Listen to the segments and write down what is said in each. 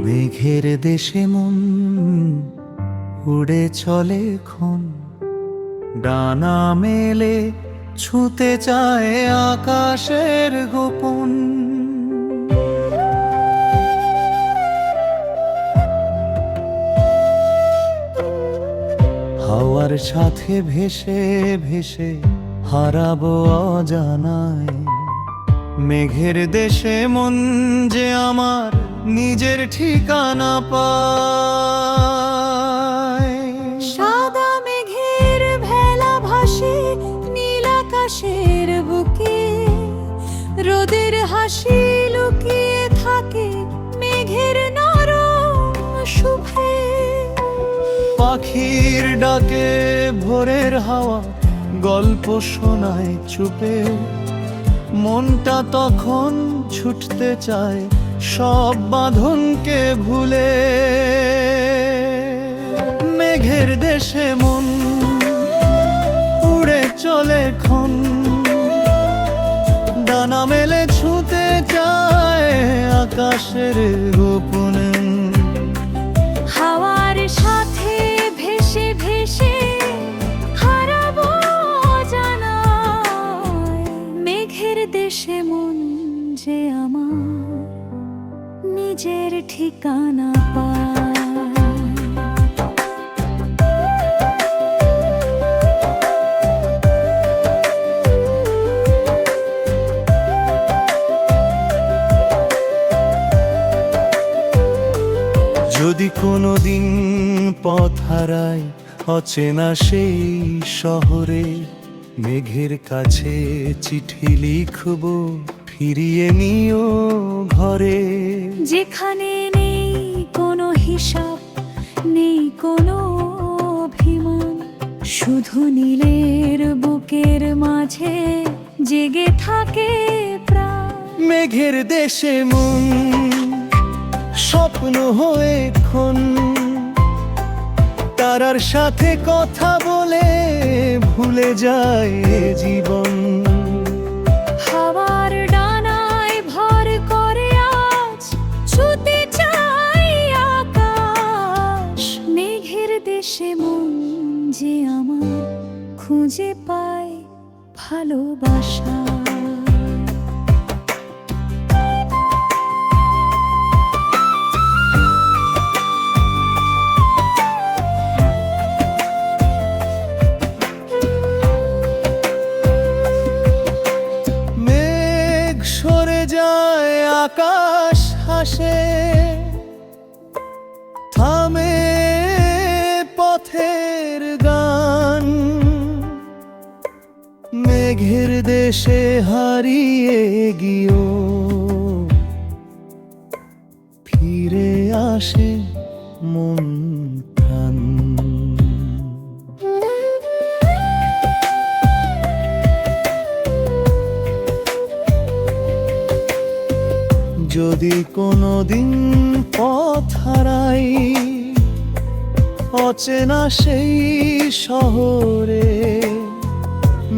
মেঘের দেশে মন উড়ে চলে ক্ষণ, ডানা মেলে ছুঁতে চায় আকাশের গোপন। হাওয়ার সাথে ভেসে ভেসে হারাবো অজানায়। মেঘের দেশে মন যে আমার নিজের ঠিকানা পায়। সাদা মেঘের ভেলা ভাসে নীল আকাশের বুকে, রোদের হাসি লুকিয়ে থাকে মেঘের নরম সুখে। পাখির ডাকে ভোরের হাওয়া গল্প শোনায় চুপে, মনটা তখন ছুটতে চায় সব বাঁধনকে ভুলে। মেঘের দেশে মন উড়ে চলে ক্ষণ, ডানা মেলে ছুঁতে চায় আকাশের গোপন। হাওয়ার সাথে ভেসে ভেসে হারাবো অজানায়। মেঘের দেশে মন যে আমার নিজের ঠিকানা পায়। যদি কোনোদিন পথ হারাই অচেনা সেই শহরে, মেঘের কাছে চিঠি লিখব ফিরিয়ে নিও ঘরে। যেখানে নেই কোনো হিসাব, নেই কোনো অভিমান, শুধু নীলের বুকের মাঝে জেগে থাকে প্রাণ। মেঘের দেশে মন স্বপ্ন হয়ে ক্ষণ, তারার সাথে কথা বলে ভুলে যায় জীবন। হাওয়ার ডানায় ভর করে আজ ছুতে চাই আকাশ। মেঘের দেশে মন যে আমার খুঁজে পায় ভালোবাসা। আকাশ হাসে, থামে পথের গান। মেঘের দেশে হারিয়ে গিয়েও ফিরে আসে মন প্রাণ। যদি কোনোদিন পথ হারাই অচেনা সেই শহরে,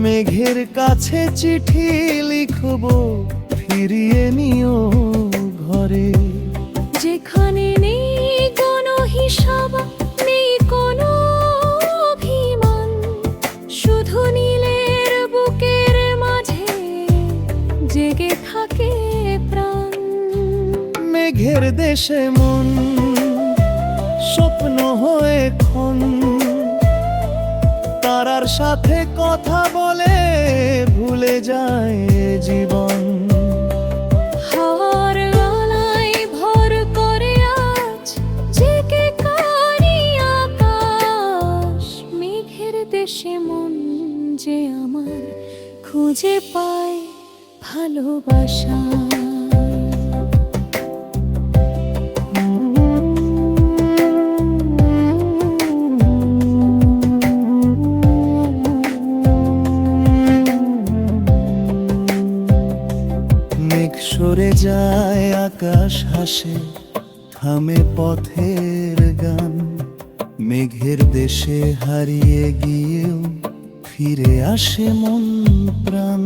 মেঘের কাছে চিঠি লিখব ফিরিয়ে নিও ঘরে। যেখানে নেই কোনো হিসাব, নেই কোনো অভিমান, শুধু নীলের বুকের মাঝে জেগে থাকে প্রাণ। মেঘের দেশে মন স্বপ্ন হয়ে ক্ষণ, তারার সাথে কথা বলে ভুলে যায় জীবন। হাওয়ার গলায় ভর করে আজ জেগে কারি আকাশ। মেঘের দেশে মন যে আমার খুঁজে পায় ভালোবাসা। সরে যায় আকাশ হাসে, থামে পথের গান। মেঘের দেশে হারিয়ে গিয়েও ফিরে আসে মন প্রাণ।